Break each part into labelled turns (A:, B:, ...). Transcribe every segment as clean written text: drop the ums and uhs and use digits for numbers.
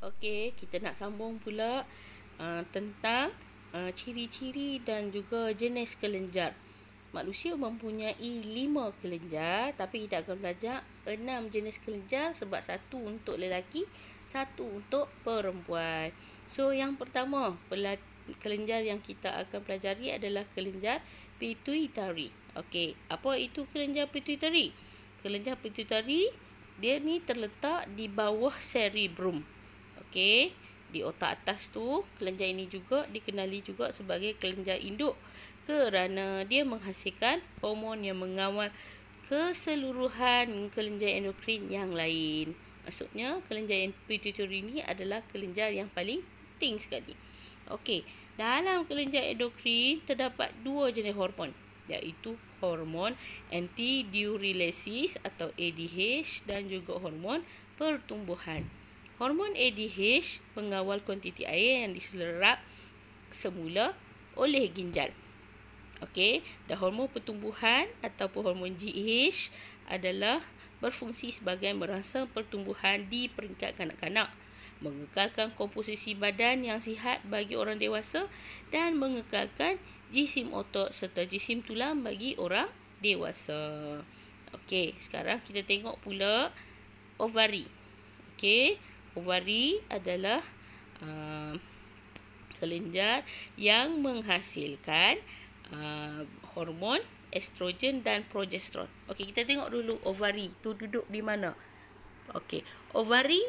A: Okey, kita nak sambung pula tentang ciri-ciri dan juga jenis kelenjar. Manusia mempunyai 5 kelenjar, tapi kita akan belajar 6 jenis kelenjar sebab satu untuk lelaki, satu untuk perempuan. So, yang pertama, kelenjar yang kita akan pelajari adalah kelenjar pituitari. Okey, apa itu kelenjar pituitari? Kelenjar pituitari dia ni terletak di bawah cerebrum. Okey, di otak atas tu, kelenjar ini juga dikenali juga sebagai kelenjar induk kerana dia menghasilkan hormon yang mengawal keseluruhan kelenjar endokrin yang lain. Maksudnya, kelenjar pituitari ini adalah kelenjar yang paling penting sekali. Okey, dalam kelenjar endokrin terdapat 2 jenis hormon, iaitu hormon antidiuresis atau ADH dan juga hormon pertumbuhan. Hormon ADH mengawal kuantiti air yang diserap semula oleh ginjal. Okey, dan hormon pertumbuhan ataupun hormon GH adalah berfungsi sebagai merangsang pertumbuhan di peringkat kanak-kanak, mengekalkan komposisi badan yang sihat bagi orang dewasa dan mengekalkan jisim otot serta jisim tulang bagi orang dewasa. Okey, sekarang kita tengok pula ovari. Okey, ovari adalah kelenjar yang menghasilkan hormon estrogen dan progesteron. Okey, kita tengok dulu ovari tu duduk di mana. Okey, ovari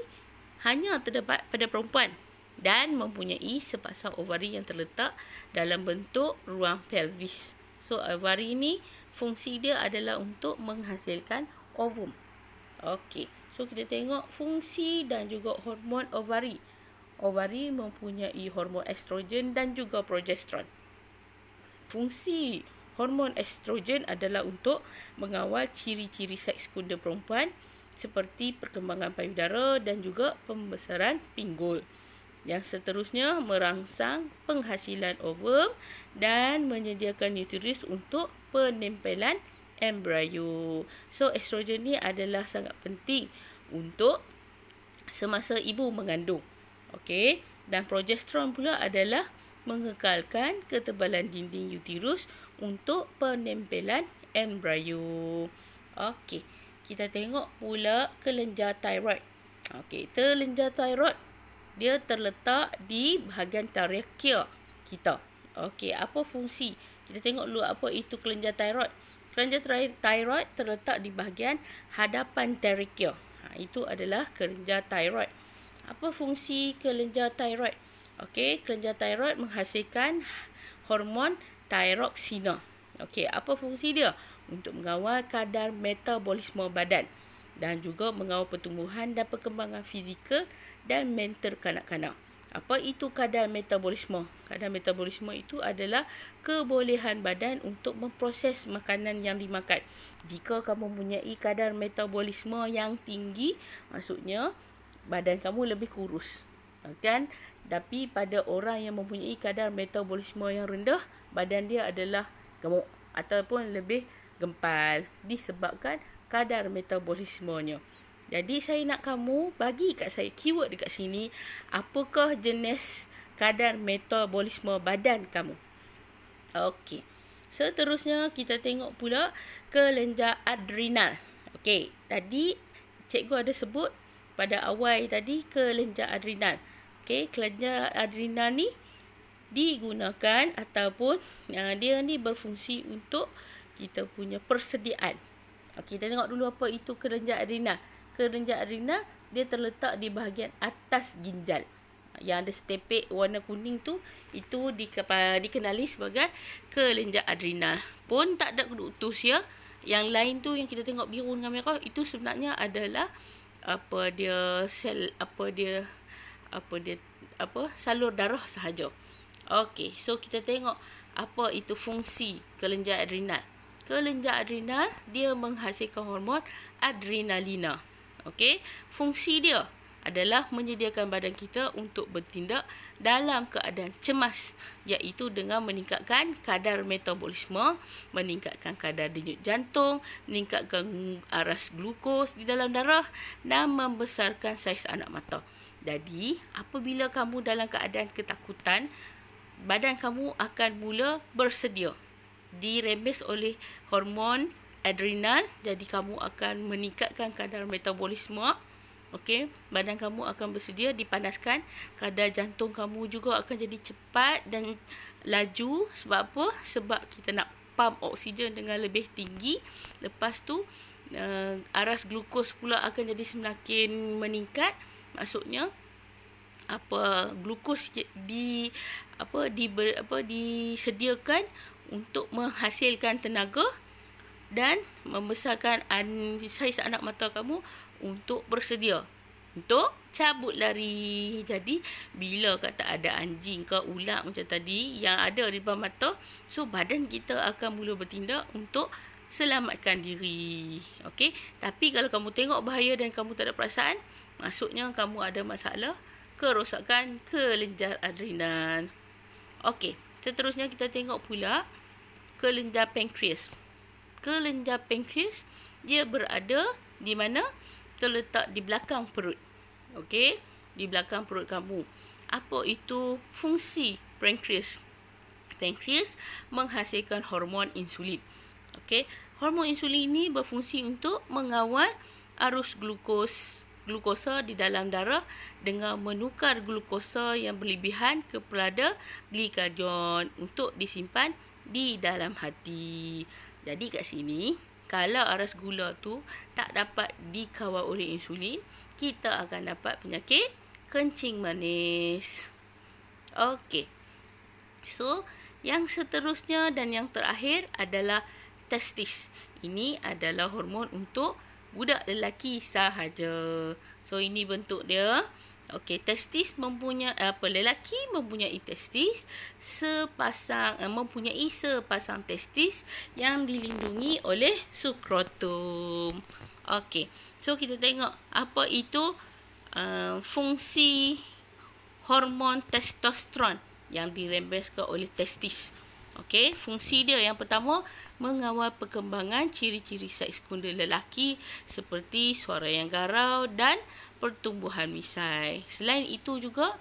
A: hanya terdapat pada perempuan dan mempunyai sepasang ovari yang terletak dalam bentuk ruang pelvis. So, ovari ini fungsi dia adalah untuk menghasilkan ovum. Okey, so kita tengok fungsi dan juga hormon ovari. Ovari mempunyai hormon estrogen dan juga progesteron. Fungsi hormon estrogen adalah untuk mengawal ciri-ciri seks kuda perempuan seperti perkembangan payudara dan juga pembesaran pinggul. Yang seterusnya merangsang penghasilan ovum dan menyediakan uterus untuk penempelan embrio. So, estrogen ni adalah sangat penting untuk semasa ibu mengandung. Okey, dan progesteron pula adalah mengekalkan ketebalan dinding uterus untuk penempelan embrio. Okey, kita tengok pula kelenjar thyroid. Okey, kelenjar thyroid dia terletak di bahagian trachea kita. Okey, apa fungsi? Kita tengok dulu apa itu kelenjar thyroid. Kelenjar thyroid terletak di bahagian hadapan trachea. Itu adalah kelenjar thyroid. Apa fungsi kelenjar thyroid? Okey, kelenjar thyroid menghasilkan hormon thyroxina. Okey, apa fungsi dia? Untuk mengawal kadar metabolisme badan dan juga mengawal pertumbuhan dan perkembangan fizikal dan mental kanak-kanak. Apa itu kadar metabolisme? Kadar metabolisme itu adalah kebolehan badan untuk memproses makanan yang dimakan. Jika kamu mempunyai kadar metabolisme yang tinggi, maksudnya badan kamu lebih kurus. Kan? Tapi pada orang yang mempunyai kadar metabolisme yang rendah, badan dia adalah gemuk ataupun lebih gempal disebabkan kadar metabolismenya. Jadi saya nak kamu bagi kat saya keyword dekat sini, apakah jenis kadar metabolisme badan kamu. Okey. Seterusnya kita tengok pula kelenjar adrenal. Okey, tadi cikgu ada sebut pada awal tadi kelenjar adrenal. Okey, kelenjar adrenal ni digunakan ataupun dia ni berfungsi untuk kita punya persediaan. Okey, kita tengok dulu apa itu kelenjar adrenal. Kelenjar adrenal dia terletak di bahagian atas ginjal. Yang ada setepek warna kuning tu, itu dikenali sebagai kelenjar adrenal. Pun tak ada ductus ya. Yang lain tu yang kita tengok biru dengan merah, itu sebenarnya adalah salur darah sahaja. Okey, so kita tengok apa itu fungsi kelenjar adrenal. Kelenjar adrenal dia menghasilkan hormon adrenalina. Okey, fungsi dia adalah menyediakan badan kita untuk bertindak dalam keadaan cemas, iaitu dengan meningkatkan kadar metabolisme, meningkatkan kadar denyut jantung, meningkatkan aras glukos di dalam darah dan membesarkan saiz anak mata. Jadi, apabila kamu dalam keadaan ketakutan, badan kamu akan mula bersedia. Dirembes oleh hormon adrenal, jadi kamu akan meningkatkan kadar metabolisme. Okey, badan kamu akan bersedia, dipanaskan, kadar jantung kamu juga akan jadi cepat dan laju. Sebab apa? Sebab kita nak pump oksigen dengan lebih tinggi. Lepas tu aras glukos pula akan jadi semakin meningkat. Maksudnya glukos disediakan untuk menghasilkan tenaga dan membesarkan saiz anak mata kamu untuk bersedia untuk cabut lari. Jadi bila kata ada anjing ke ular macam tadi yang ada di depan mata, so badan kita akan mula bertindak untuk selamatkan diri. Okey, tapi kalau kamu tengok bahaya dan kamu tak ada perasaan, maksudnya kamu ada masalah kerosakan kelenjar adrenal. Okey, seterusnya kita tengok pula kelenjar pankreas. Kelenjar pankreas dia berada di mana? Terletak di belakang perut. Okey, di belakang perut kamu. Apa itu fungsi pankreas? Pankreas menghasilkan hormon insulin. Okey, hormon insulin ini berfungsi untuk mengawal arus glukosa di dalam darah dengan menukar glukosa yang berlebihan kepada glikagon untuk disimpan di dalam hati. Jadi kat sini, kalau aras gula tu tak dapat dikawal oleh insulin, kita akan dapat penyakit kencing manis. Okey. So, yang seterusnya dan yang terakhir adalah testis. Ini adalah hormon untuk budak lelaki sahaja. So, ini bentuk dia. Okey, testis lelaki mempunyai testis mempunyai sepasang testis yang dilindungi oleh skrotum. Okey, so kita tengok apa itu fungsi hormon testosteron yang dirembeskan oleh testis. Okey, fungsi dia yang pertama mengawal perkembangan ciri-ciri seks kunder lelaki seperti suara yang garau dan pertumbuhan misai. Selain itu juga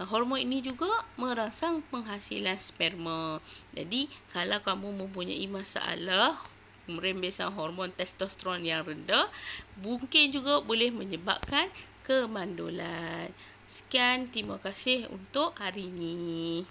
A: hormon ini juga merangsang penghasilan sperma. Jadi kalau kamu mempunyai masalah merembesan hormon testosteron yang rendah, mungkin juga boleh menyebabkan kemandulan. Sekian, terima kasih untuk hari ini.